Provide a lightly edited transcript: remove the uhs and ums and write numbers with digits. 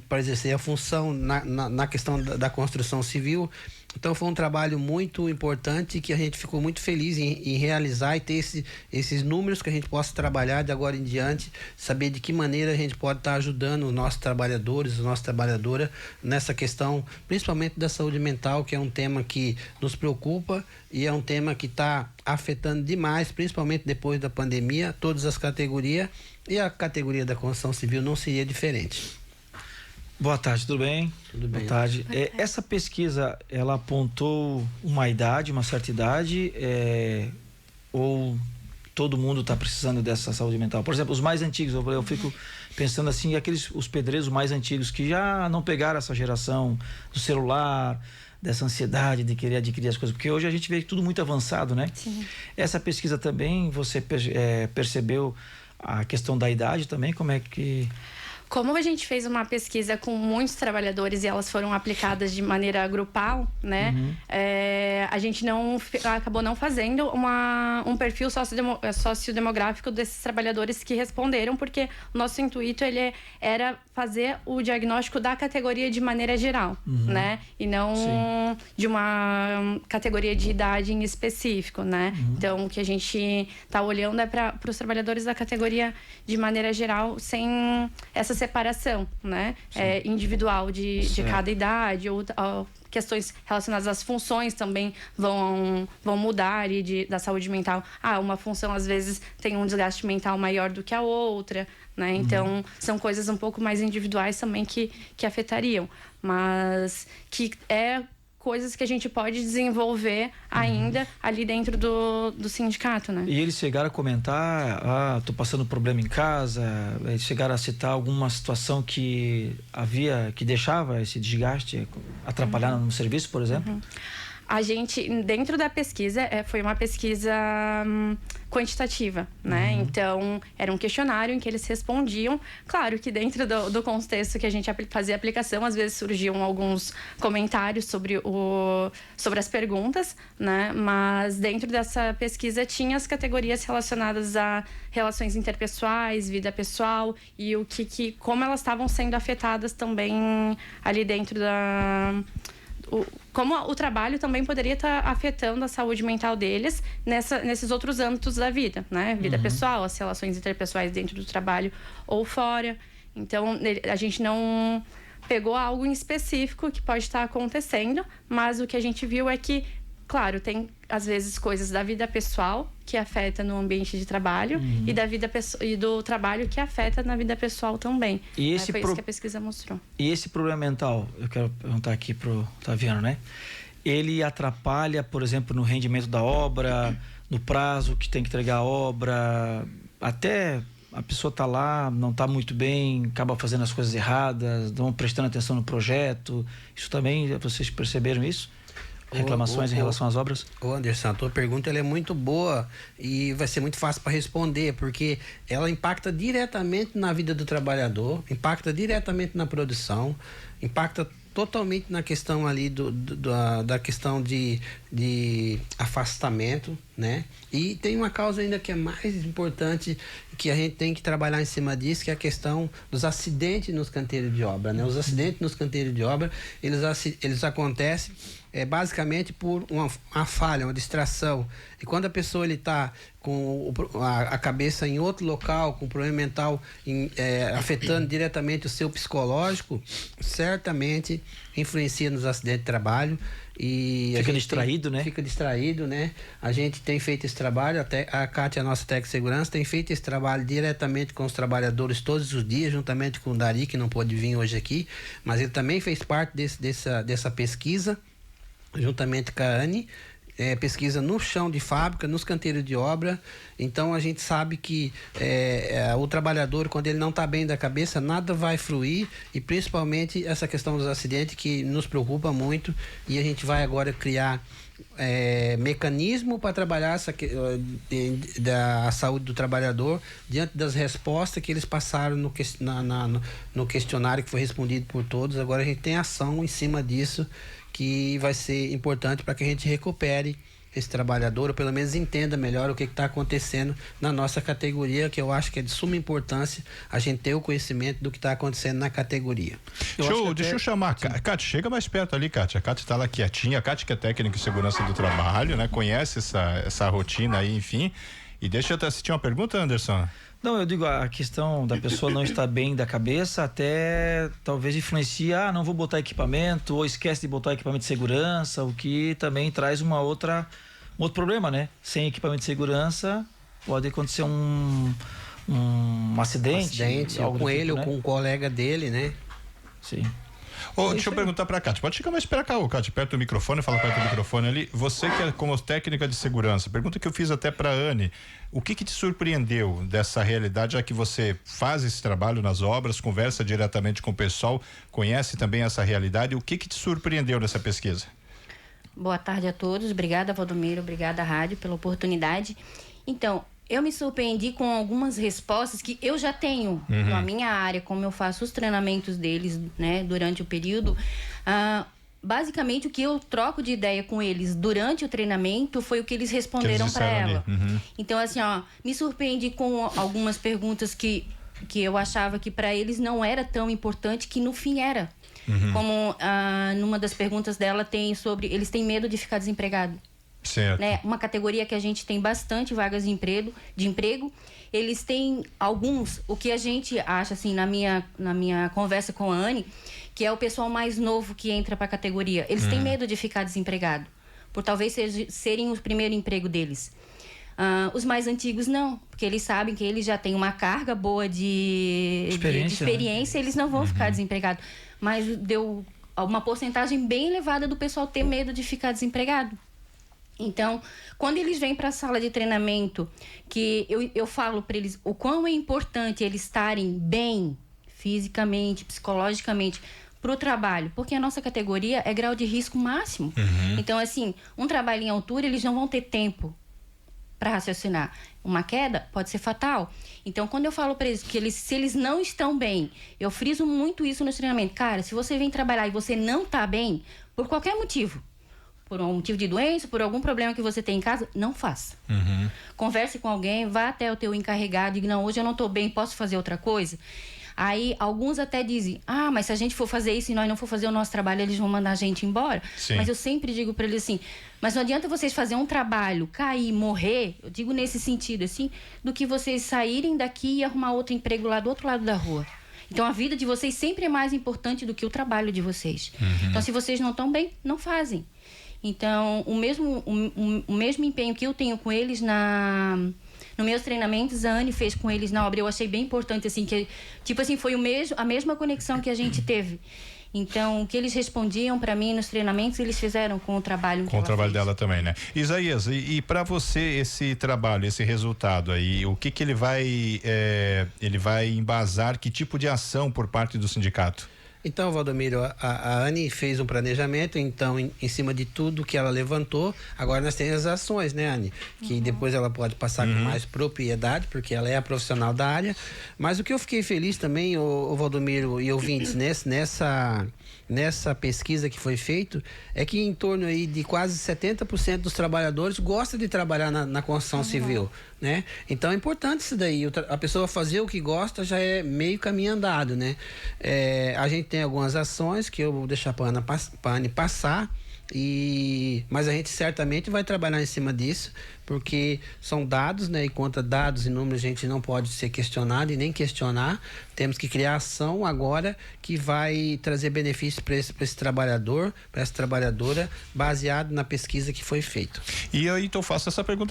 para exercer a função na questão da construção civil. Então foi um trabalho muito importante que a gente ficou muito feliz em realizar e ter esses números que a gente possa trabalhar de agora em diante, saber de que maneira a gente pode estar ajudando os nossos trabalhadores, a nossa trabalhadora nessa questão, principalmente da saúde mental, que é um tema que nos preocupa e é um tema que está afetando demais, principalmente depois da pandemia, todas as categorias, e a categoria da construção civil não seria diferente. Boa tarde, tudo bem? Tudo bem. Boa tarde. Essa pesquisa, ela apontou uma idade, uma certa idade, ou todo mundo está precisando dessa saúde mental? Por exemplo, os mais antigos, eu fico pensando assim, os pedreiros mais antigos que já não pegaram essa geração do celular, dessa ansiedade de querer adquirir as coisas, porque hoje a gente vê tudo muito avançado, né? Sim. Essa pesquisa também, você percebeu a questão da idade também? Como é que... Como a gente fez uma pesquisa com muitos trabalhadores e elas foram aplicadas de maneira grupal, né? A gente acabou não fazendo um perfil sociodemográfico desses trabalhadores que responderam, porque o nosso intuito era fazer o diagnóstico da categoria de maneira geral, né? E não de uma categoria de idade em específico, né? Então, o que a gente está olhando é para os trabalhadores da categoria de maneira geral, sem essa separação, né? Individual de cada idade, ou questões relacionadas às funções também vão mudar, e da saúde mental. Uma função às vezes tem um desgaste mental maior do que a outra, né? Então, são coisas um pouco mais individuais também que afetariam, mas que coisas que a gente pode desenvolver ainda ali dentro do sindicato, né? E eles chegaram a comentar, tô passando problema em casa, eles chegaram a citar alguma situação que deixava esse desgaste atrapalhar no serviço, por exemplo? A gente, dentro da pesquisa, foi uma pesquisa quantitativa, né? Então, era um questionário em que eles respondiam. Claro que dentro do contexto que a gente fazia a aplicação, às vezes surgiam alguns comentários sobre as perguntas, né? Mas dentro dessa pesquisa tinha as categorias relacionadas a relações interpessoais, vida pessoal, e como elas estavam sendo afetadas também ali dentro como o trabalho também poderia estar afetando a saúde mental deles nesses outros âmbitos da vida, né? Vida pessoal, as relações interpessoais dentro do trabalho ou fora. Então, a gente não pegou algo em específico que pode estar acontecendo, mas o que a gente viu é que, claro, tem às vezes coisas da vida pessoal que afeta no ambiente de trabalho e do trabalho que afeta na vida pessoal também. E foi isso que a pesquisa mostrou. E esse problema mental, eu quero perguntar aqui pro Taviano, né? Ele atrapalha, por exemplo, no rendimento da obra, no prazo que tem que entregar a obra, até a pessoa tá lá, não tá muito bem, acaba fazendo as coisas erradas, não prestando atenção no projeto. Isso também, vocês perceberam isso? Reclamações em relação às obras? Anderson, a tua pergunta ela é muito boa e vai ser muito fácil para responder, porque ela impacta diretamente na vida do trabalhador, impacta diretamente na produção, impacta totalmente na questão ali da questão de afastamento, né? E tem uma causa ainda que é mais importante, que a gente tem que trabalhar em cima disso, que é a questão dos acidentes nos canteiros de obra, né? Os acidentes nos canteiros de obra, eles acontecem basicamente por uma falha, uma distração. E quando a pessoa está com a cabeça em outro local, com problema mental afetando diretamente o seu psicológico, certamente influencia nos acidentes de trabalho. E fica distraído, né? Fica distraído, né? A gente tem feito esse trabalho, até a Kátia, a nossa técnica de segurança, tem feito esse trabalho diretamente com os trabalhadores todos os dias, juntamente com o Dari, que não pôde vir hoje aqui, mas ele também fez parte dessa pesquisa, juntamente com a Anne, pesquisa no chão de fábrica, nos canteiros de obra. Então a gente sabe que o trabalhador, quando ele não está bem da cabeça, nada vai fluir, e principalmente essa questão dos acidentes que nos preocupa muito, e a gente vai agora criar mecanismo para trabalhar da saúde do trabalhador diante das respostas que eles passaram no questionário que foi respondido por todos. Agora a gente tem ação em cima disso que vai ser importante para que a gente recupere esse trabalhador, ou pelo menos entenda melhor o que está acontecendo na nossa categoria, que eu acho que é de suma importância a gente ter o conhecimento do que está acontecendo na categoria. Deixa eu chamar a Kátia, chega mais perto ali, Kátia. A Kátia está lá quietinha, a Kátia que é técnica de segurança do trabalho, né? Conhece essa rotina aí, enfim. E deixa eu até assistir uma pergunta, Anderson. Não, eu digo, a questão da pessoa não estar bem da cabeça até talvez influencia, não vou botar equipamento, ou esquece de botar equipamento de segurança, o que também traz um outro problema, né? Sem equipamento de segurança pode acontecer um acidente ou com ele, tipo, ou né? com um colega dele, né? Sim. Deixa eu perguntar pra Kátia, pode chegar mais pra cá, Kátia, perto do microfone, fala perto do microfone ali. Você que é como técnica de segurança, pergunta que eu fiz até pra Anne, o que te surpreendeu dessa realidade, já que você faz esse trabalho nas obras, conversa diretamente com o pessoal, conhece também essa realidade, o que te surpreendeu nessa pesquisa? Boa tarde a todos, obrigada Valdomiro, obrigada Rádio pela oportunidade. Então, eu me surpreendi com algumas respostas que eu já tenho na minha área, como eu faço os treinamentos deles, né, durante o período. Basicamente, o que eu troco de ideia com eles durante o treinamento foi o que eles responderam para ela. Então, assim, me surpreendi com algumas perguntas que eu achava que para eles não era tão importante, que no fim era. Como numa das perguntas dela tem sobre eles têm medo de ficar desempregado. Certo. Né? Uma categoria que a gente tem bastante vagas de emprego. Eles têm alguns, o que a gente acha, assim, na minha conversa com a Anne, que é o pessoal mais novo que entra para a categoria. Eles têm medo de ficar desempregado, por talvez serem o primeiro emprego deles. Os mais antigos não, porque eles sabem que eles já têm uma carga boa de experiência, né? Eles não vão ficar desempregados. Mas deu uma porcentagem bem elevada do pessoal ter medo de ficar desempregado. Então, quando eles vêm para a sala de treinamento, que eu falo para eles o quão é importante eles estarem bem fisicamente, psicologicamente para o trabalho, porque a nossa categoria é grau de risco máximo. Então, assim, um trabalho em altura, eles não vão ter tempo para raciocinar. Uma queda pode ser fatal. Então, quando eu falo para eles que se eles não estão bem, eu friso muito isso no treinamento. Cara, se você vem trabalhar e você não está bem, por qualquer motivo, por um motivo de doença, por algum problema que você tem em casa, não faça. Converse com alguém, vá até o teu encarregado e diga, não, hoje eu não estou bem, posso fazer outra coisa? Aí, alguns até dizem, mas se a gente for fazer isso e nós não for fazer o nosso trabalho, eles vão mandar a gente embora. Sim. Mas eu sempre digo para eles assim, mas não adianta vocês fazerem um trabalho, cair, morrer, eu digo nesse sentido, assim, do que vocês saírem daqui e arrumar outro emprego lá do outro lado da rua. Então, a vida de vocês sempre é mais importante do que o trabalho de vocês. Então, se vocês não estão bem, não fazem. Então, o mesmo empenho que eu tenho com eles nos meus treinamentos, a Anne fez com eles na obra. Eu achei bem importante, assim, que, tipo assim, foi a mesma conexão que a gente teve. Então, o que eles respondiam para mim nos treinamentos, eles fizeram com o trabalho com o trabalho dela também, né? Isaías, e para você esse trabalho, esse resultado aí, o que ele vai embasar, que tipo de ação por parte do sindicato? Então, Valdomiro, a Anne fez um planejamento, então, em cima de tudo que ela levantou, agora nós temos as ações, né, Anne? Que depois ela pode passar com mais propriedade, porque ela é a profissional da área. Mas o que eu fiquei feliz também, o Valdomiro e ouvintes, nessa pesquisa que foi feita, é que em torno aí de quase 70% dos trabalhadores gostam de trabalhar na construção civil, né? Então é importante isso daí, a pessoa fazer o que gosta já é meio caminho andado, né? A gente tem algumas ações que eu vou deixar para a Anne passar, mas a gente certamente vai trabalhar em cima disso, porque são dados, né? E contra dados e números a gente não pode ser questionado e nem questionar. Temos que criar ação agora que vai trazer benefícios para esse trabalhador, para essa trabalhadora, baseado na pesquisa que foi feita. E aí, então, faço essa pergunta